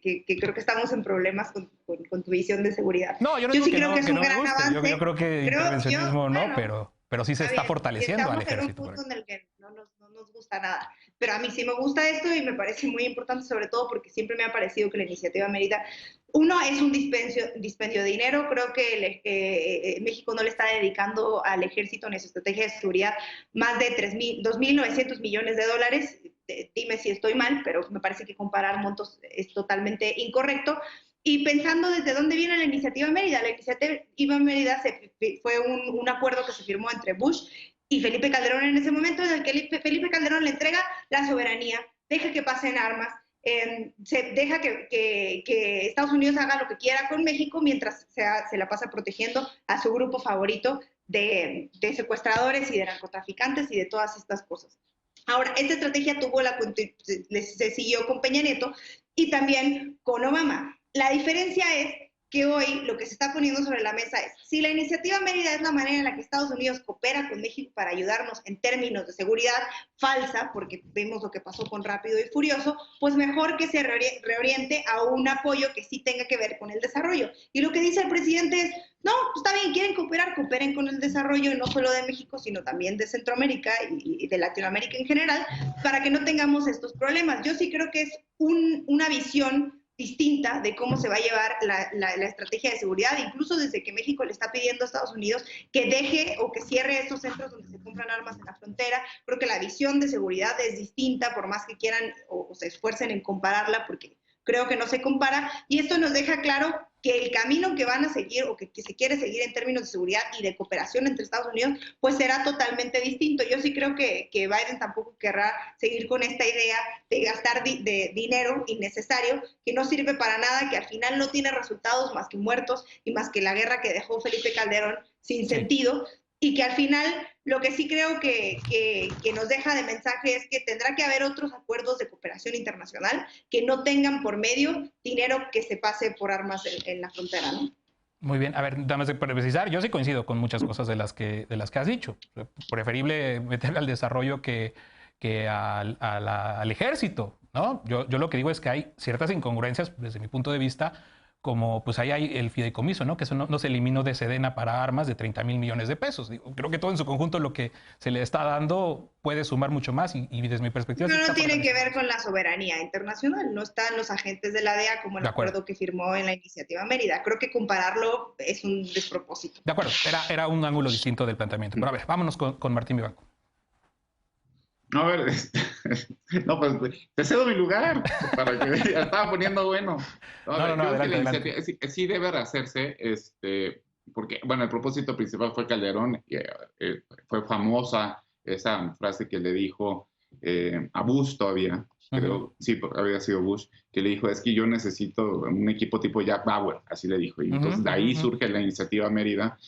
que creo que estamos en problemas con tu visión de seguridad. No, yo no digo sí que creo no, que es un no gran avance. Yo creo que intervencionismo no, bueno, pero sí se está fortaleciendo al ejército. Estamos en un punto en el que no nos gusta nada. Pero a mí sí me gusta esto y me parece muy importante, sobre todo porque siempre me ha parecido que la iniciativa Mérida, uno, es un dispendio de dinero. Creo que México no le está dedicando al ejército en su estrategia de seguridad más de 2.900 millones de dólares. Dime si estoy mal, pero me parece que comparar montos es totalmente incorrecto. Y pensando desde dónde viene la iniciativa Mérida, Mérida fue un acuerdo que se firmó entre Bush y Felipe Calderón en ese momento, en el que Felipe Calderón le entrega la soberanía, deja que pasen armas, deja que Estados Unidos haga lo que quiera con México mientras se la pasa protegiendo a su grupo favorito de secuestradores y de narcotraficantes y de todas estas cosas. Ahora, esta estrategia se siguió con Peña Nieto y también con Obama. La diferencia es que hoy lo que se está poniendo sobre la mesa es, si la iniciativa Mérida es la manera en la que Estados Unidos coopera con México para ayudarnos en términos de seguridad, falsa, porque vemos lo que pasó con Rápido y Furioso, pues mejor que se reoriente a un apoyo que sí tenga que ver con el desarrollo. Y lo que dice el presidente es, no, está bien, quieren cooperar, cooperen con el desarrollo, no solo de México, sino también de Centroamérica y de Latinoamérica en general, para que no tengamos estos problemas. Yo sí creo que es una visión distinta de cómo se va a llevar la estrategia de seguridad, incluso desde que México le está pidiendo a Estados Unidos que deje o que cierre estos centros donde se compran armas en la frontera. Creo que la visión de seguridad es distinta, por más que quieran o se esfuercen en compararla, porque creo que no se compara, y esto nos deja claro que el camino que van a seguir o que se quiere seguir en términos de seguridad y de cooperación entre Estados Unidos, pues será totalmente distinto. Yo sí creo que Biden tampoco querrá seguir con esta idea de gastar de dinero innecesario, que no sirve para nada, que al final no tiene resultados más que muertos y más que la guerra que dejó Felipe Calderón sin sentido, y que al final lo que sí creo que nos deja de mensaje es que tendrá que haber otros acuerdos de cooperación internacional que no tengan por medio dinero que se pase por armas en la frontera, ¿no? Muy bien, a ver, nada más para precisar, yo sí coincido con muchas cosas de las que has dicho. Preferible meterle al desarrollo que al ejército, ¿no? Yo lo que digo es que hay ciertas incongruencias desde mi punto de vista, como pues ahí hay el fideicomiso, ¿no? Que eso no se eliminó de Sedena para armas de 30,000 millones de pesos. Creo que todo en su conjunto lo que se le está dando puede sumar mucho más y desde mi perspectiva... No tiene que ver con la soberanía internacional, no están los agentes de la DEA como el acuerdo que firmó en la iniciativa Mérida. Creo que compararlo es un despropósito. De acuerdo, era un ángulo distinto del planteamiento. Pero a ver, vámonos con Martín Vivanco. No, a ver, no, pues te cedo mi lugar para que ya estaba poniendo bueno. No, adelante. Sí debe hacerse, porque, bueno, el propósito principal fue Calderón, fue famosa esa frase que le dijo a Bush todavía, creo, sí, había sido Bush, que le dijo, es que yo necesito un equipo tipo Jack Bauer, así le dijo, y entonces de ahí surge la iniciativa Mérida.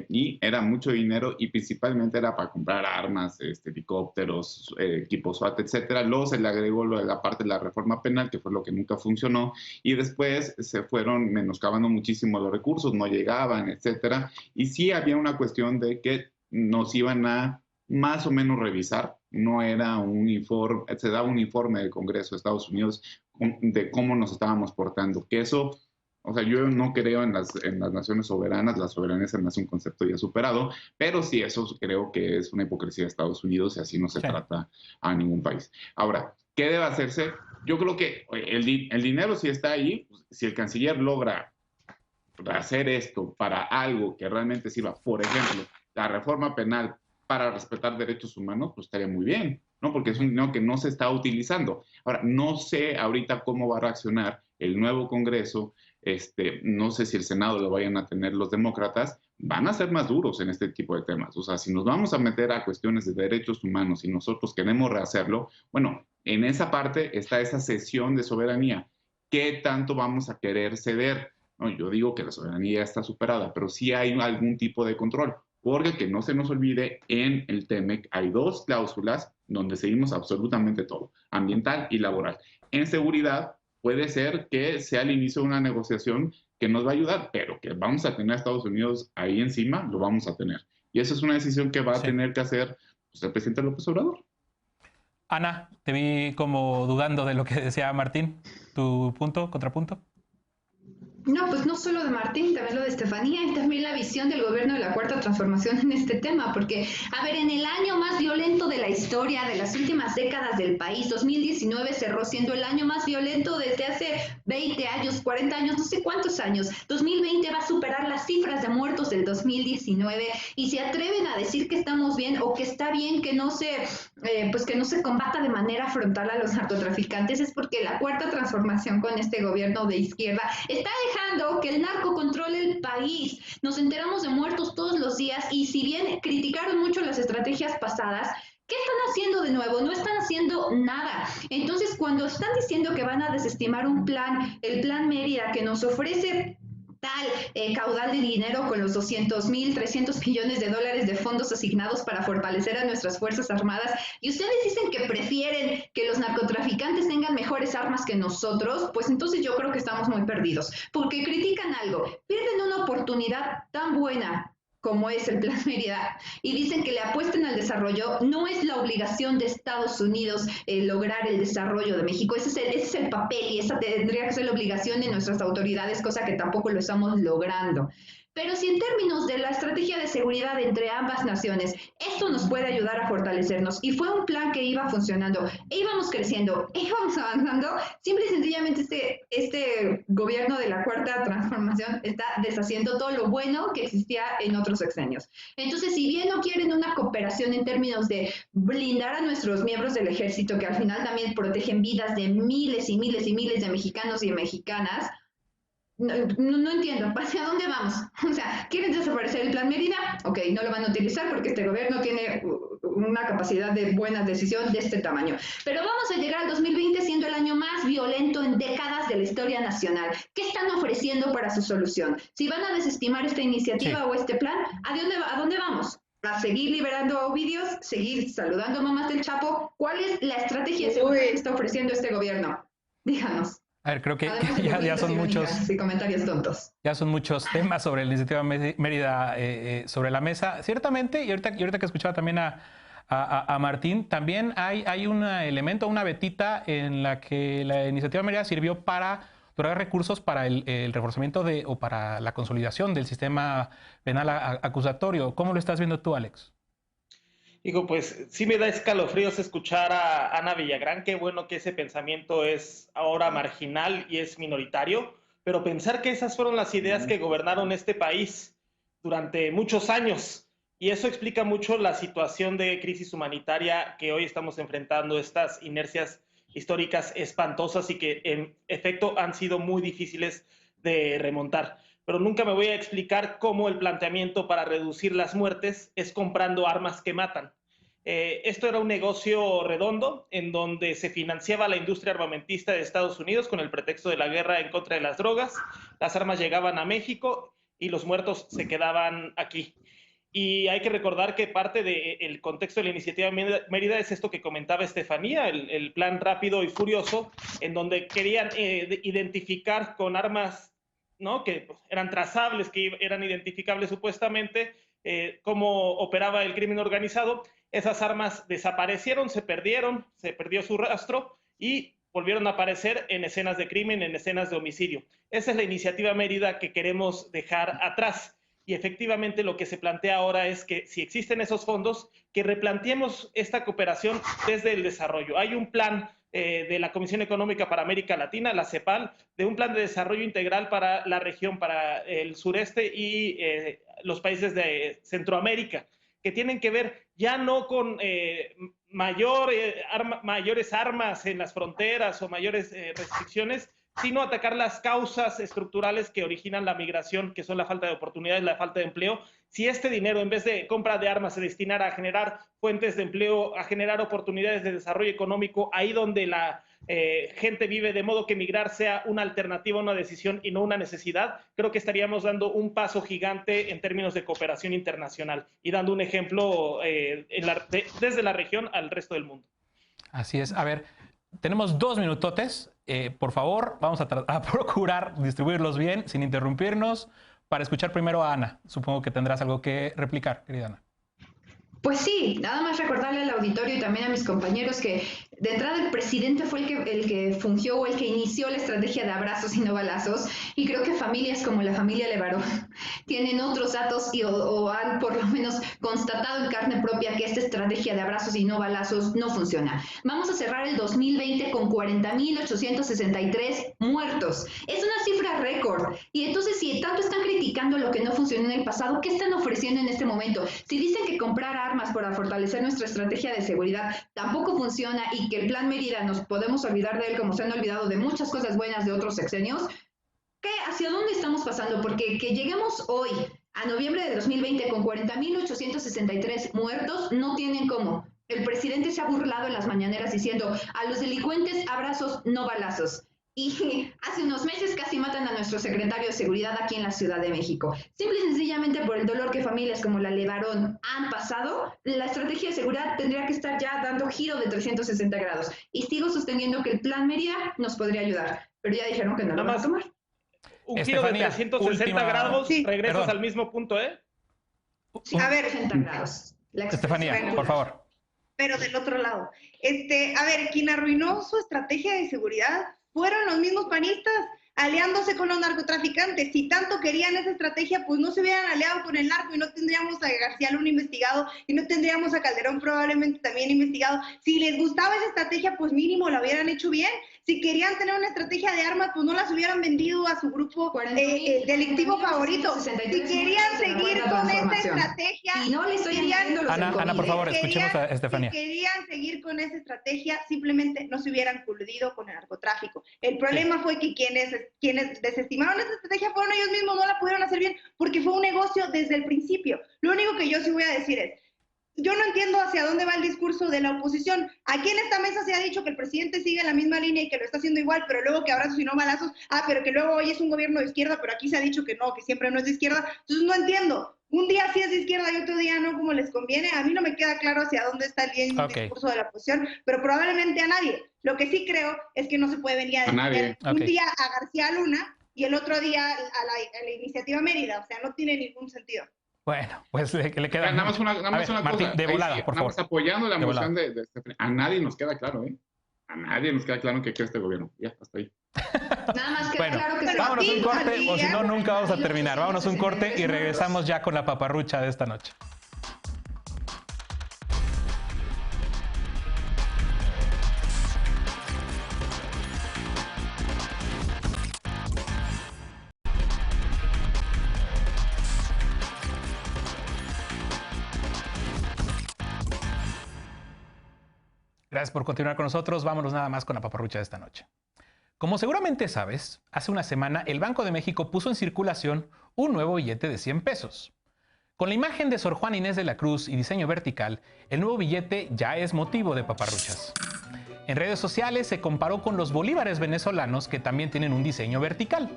Y era mucho dinero y principalmente era para comprar armas, helicópteros, equipos SWAT, etcétera. Luego se le agregó la parte de la reforma penal, que fue lo que nunca funcionó, y después se fueron menoscabando muchísimo los recursos, no llegaban, etcétera. Y sí había una cuestión de que nos iban a más o menos revisar, no era un informe, se daba un informe del Congreso de Estados Unidos de cómo nos estábamos portando, que eso... O sea, yo no creo en las naciones soberanas, la soberanía se me hace un concepto ya superado, pero sí, eso creo que es una hipocresía de Estados Unidos y así no se trata a ningún país. Ahora, ¿qué debe hacerse? Yo creo que el dinero sí está ahí, pues, si el canciller logra hacer esto para algo que realmente sirva, por ejemplo, la reforma penal para respetar derechos humanos, pues estaría muy bien, ¿no? Porque es un dinero que no se está utilizando. Ahora, no sé ahorita cómo va a reaccionar el nuevo Congreso, no sé si el Senado lo vayan a tener los demócratas, van a ser más duros en este tipo de temas. O sea, si nos vamos a meter a cuestiones de derechos humanos y nosotros queremos rehacerlo, bueno, en esa parte está esa cesión de soberanía. ¿Qué tanto vamos a querer ceder? No, yo digo que la soberanía está superada, pero sí hay algún tipo de control. Porque que no se nos olvide, en el TEMEC hay 2 cláusulas donde seguimos absolutamente todo, ambiental y laboral. En seguridad puede ser que sea el inicio de una negociación que nos va a ayudar, pero que vamos a tener a Estados Unidos ahí encima, lo vamos a tener. Y esa es una decisión que va a tener que hacer pues, el presidente López Obrador. Ana, te vi como dudando de lo que decía Martín. ¿Tu punto, contrapunto? No, pues no solo de Martín, también lo de Estefanía, y también la visión del gobierno de la Cuarta Transformación en este tema, porque, a ver, en el año más violento de la historia de las últimas décadas del país, 2019 cerró siendo el año más violento desde hace 20 años, 40 años, no sé cuántos años. 2020 va a superar las cifras de muertos del 2019 y se atreven a decir que estamos bien o que está bien que no se, pues que no se combata de manera frontal a los narcotraficantes, es porque la Cuarta Transformación con este gobierno de izquierda está dejando que el narco controle el país. Nos enteramos de muertos todos los días y si bien criticaron mucho las estrategias pasadas, ¿qué están haciendo de nuevo? No están haciendo nada. Entonces, cuando están diciendo que van a desestimar un plan, el Plan Mérida, que nos ofrece tal caudal de dinero con los 200,000, 300 millones de dólares de fondos asignados para fortalecer a nuestras Fuerzas Armadas, y ustedes dicen que prefieren que los narcotraficantes tengan mejores armas que nosotros, pues entonces yo creo que estamos muy perdidos, porque critican algo, pierden una oportunidad tan buena como es el Plan Mérida, y dicen que le apuesten al desarrollo. No es la obligación de Estados Unidos lograr el desarrollo de México, ese es el papel y esa tendría que ser la obligación de nuestras autoridades, cosa que tampoco lo estamos logrando. Pero si en términos de la estrategia de seguridad entre ambas naciones, esto nos puede ayudar a fortalecernos, y fue un plan que iba funcionando, e íbamos creciendo, e íbamos avanzando, simple y sencillamente este gobierno de la Cuarta Transformación está deshaciendo todo lo bueno que existía en otros sexenios. Entonces, si bien no quieren una cooperación en términos de blindar a nuestros miembros del ejército, que al final también protegen vidas de miles y miles y miles de mexicanos y mexicanas, no entiendo, ¿hacia dónde vamos? O sea, ¿quieren desaparecer el Plan Mérida? Ok, no lo van a utilizar porque este gobierno tiene una capacidad de buena decisión de este tamaño. Pero vamos a llegar al 2020 siendo el año más violento en décadas de la historia nacional. ¿Qué están ofreciendo para su solución? Si van a desestimar esta iniciativa o este plan, ¿a dónde vamos? ¿A seguir liberando Ovidios? ¿Seguir saludando mamás del Chapo? ¿Cuál es la estrategia que está ofreciendo este gobierno? Díganos. A ver, creo que ya son muchos comentarios tontos. Ya son muchos temas sobre la iniciativa Mérida sobre la mesa. Ciertamente, y ahorita que escuchaba también a Martín, también hay un elemento, una vetita en la que la iniciativa Mérida sirvió para otorgar recursos para el reforzamiento o para la consolidación del sistema penal acusatorio. ¿Cómo lo estás viendo tú, Alex? Digo, pues sí me da escalofríos escuchar a Ana Villagrán. Qué bueno que ese pensamiento es ahora marginal y es minoritario, pero pensar que esas fueron las ideas que gobernaron este país durante muchos años, y eso explica mucho la situación de crisis humanitaria que hoy estamos enfrentando, estas inercias históricas espantosas y que en efecto han sido muy difíciles de remontar. Pero nunca me voy a explicar cómo el planteamiento para reducir las muertes es comprando armas que matan. Esto era un negocio redondo en donde se financiaba la industria armamentista de Estados Unidos con el pretexto de la guerra en contra de las drogas. Las armas llegaban a México y los muertos se quedaban aquí. Y hay que recordar que parte del contexto de la iniciativa Mérida es esto que comentaba Estefanía, el plan rápido y furioso, en donde querían identificar con armas, ¿no?, que eran trazables, que eran identificables supuestamente, cómo operaba el crimen organizado. Esas armas desaparecieron, se perdió su rastro y volvieron a aparecer en escenas de crimen, en escenas de homicidio. Esa es la iniciativa Mérida que queremos dejar atrás. Y efectivamente lo que se plantea ahora es que si existen esos fondos, que replanteemos esta cooperación desde el desarrollo. Hay un plan de la Comisión Económica para América Latina, la CEPAL, de un plan de desarrollo integral para la región, para el sureste y los países de Centroamérica, que tienen que ver ya no con mayores armas en las fronteras o mayores restricciones, sino atacar las causas estructurales que originan la migración, que son la falta de oportunidades, la falta de empleo. Si este dinero, en vez de compra de armas, se destinara a generar fuentes de empleo, a generar oportunidades de desarrollo económico, ahí donde la gente vive, de modo que migrar sea una alternativa, una decisión y no una necesidad, creo que estaríamos dando un paso gigante en términos de cooperación internacional y dando un ejemplo desde la región al resto del mundo. Así es. A ver, tenemos 2 minutotes. Por favor, vamos a procurar distribuirlos bien, sin interrumpirnos, para escuchar primero a Ana. Supongo que tendrás algo que replicar, querida Ana. Pues sí, nada más recordarle al auditorio y también a mis compañeros que de entrada el presidente fue el que fungió o el que inició la estrategia de abrazos y no balazos, y creo que familias como la familia Levarón tienen otros datos o han por lo menos constatado en carne propia que esta estrategia de abrazos y no balazos no funciona. Vamos a cerrar el 2020 con 40.863 muertos. Es una cifra récord. Y entonces, si tanto están criticando lo que no funcionó en el pasado, ¿qué están ofreciendo en este momento? Si dicen que comprar armas para fortalecer nuestra estrategia de seguridad tampoco funciona y que el Plan Mérida nos podemos olvidar de él como se han olvidado de muchas cosas buenas de otros sexenios, ¿hacia dónde estamos pasando? Porque que lleguemos hoy a noviembre de 2020 con 40.863 muertos no tienen cómo. El presidente se ha burlado en las mañaneras diciendo a los delincuentes abrazos, no balazos. Y hace unos meses casi matan a nuestro secretario de Seguridad aquí en la Ciudad de México. Simple y sencillamente por el dolor que familias como la Levarón han pasado, la estrategia de seguridad tendría que estar ya dando giro de 360 grados. Y sigo sosteniendo que el Plan Mérida nos podría ayudar, pero ya dijeron que no lo van a tomar. Un giro de 360 grados, sí. Regresas al mismo punto, ¿eh? Sí, a ver, 360 grados. Estefanía, por favor. Pero del otro lado. A ver, quien arruinó su estrategia de seguridad fueron los mismos panistas, aliándose con los narcotraficantes. Si tanto querían esa estrategia, pues no se hubieran aliado con el narco y no tendríamos a García Luna investigado y no tendríamos a Calderón probablemente también investigado. Si les gustaba esa estrategia, pues mínimo la hubieran hecho bien. Si querían tener una estrategia de armas, pues no las hubieran vendido a su grupo delictivo favorito. Si querían seguir con esta estrategia, y no le estoy diciendo los Ana, por favor, escuchemos a Estefanía. Si querían seguir con esa estrategia, simplemente no se hubieran coludido con el narcotráfico. El problema fue que quienes desestimaron esa estrategia fueron ellos mismos, no la pudieron hacer bien, porque fue un negocio desde el principio. Lo único que yo sí voy a decir es, yo no entiendo hacia dónde va el discurso de la oposición. Aquí en esta mesa se ha dicho que el presidente sigue la misma línea y que lo está haciendo igual, pero luego que abrazos y no balazos, pero que luego hoy es un gobierno de izquierda, pero aquí se ha dicho que no, que siempre no es de izquierda. Entonces no entiendo. Un día sí es de izquierda y otro día no, como les conviene. A mí no me queda claro hacia dónde está el discurso de la oposición, pero probablemente a nadie. Lo que sí creo es que no se puede venir a defender un día a García Luna y el otro día a la iniciativa Mérida. O sea, no tiene ningún sentido. Bueno, pues le queda... Nada más una Martín, cosa. de volada, por favor. Estamos apoyando la moción de Estefanía. A nadie nos queda claro, ¿eh? A nadie nos queda claro que quiere este gobierno. Ya, hasta ahí. Nada más queda claro que vámonos un corte, o si no, nunca vamos a terminar. Vámonos un corte y regresamos ya con la paparrucha de esta noche. Gracias por continuar con nosotros. Vámonos nada más con la paparrucha de esta noche. Como seguramente sabes, hace una semana el Banco de México puso en circulación un nuevo billete de 100 pesos. Con la imagen de Sor Juana Inés de la Cruz y diseño vertical, el nuevo billete ya es motivo de paparruchas. En redes sociales se comparó con los bolívares venezolanos que también tienen un diseño vertical.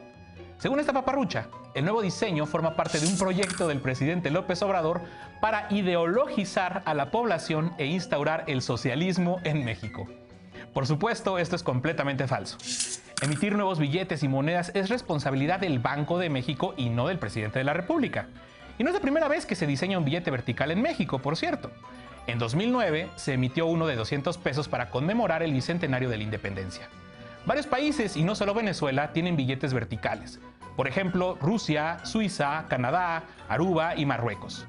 Según esta paparrucha, el nuevo diseño forma parte de un proyecto del presidente López Obrador para ideologizar a la población e instaurar el socialismo en México. Por supuesto, esto es completamente falso. Emitir nuevos billetes y monedas es responsabilidad del Banco de México y no del presidente de la República. Y no es la primera vez que se diseña un billete vertical en México, por cierto. En 2009 se emitió uno de 200 pesos para conmemorar el bicentenario de la independencia. Varios países, y no solo Venezuela, tienen billetes verticales. Por ejemplo, Rusia, Suiza, Canadá, Aruba y Marruecos.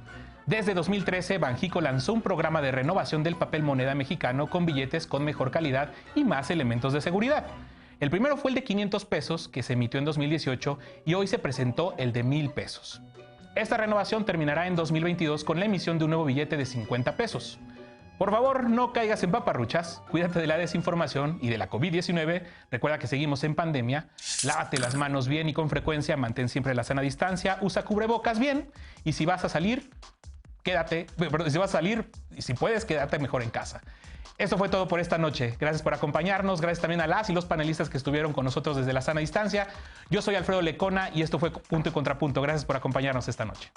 Desde 2013, Banjico lanzó un programa de renovación del papel moneda mexicano con billetes con mejor calidad y más elementos de seguridad. El primero fue el de 500 pesos, que se emitió en 2018, y hoy se presentó el de 1,000 pesos. Esta renovación terminará en 2022 con la emisión de un nuevo billete de 50 pesos. Por favor, no caigas en paparruchas, cuídate de la desinformación y de la COVID-19, recuerda que seguimos en pandemia, lávate las manos bien y con frecuencia, mantén siempre la sana distancia, usa cubrebocas bien y si vas a salir, si puedes, quédate mejor en casa. Esto fue todo por esta noche. Gracias por acompañarnos, gracias también a las y los panelistas que estuvieron con nosotros desde la sana distancia. Yo soy Alfredo Lecona y esto fue Punto y Contrapunto. Gracias por acompañarnos esta noche.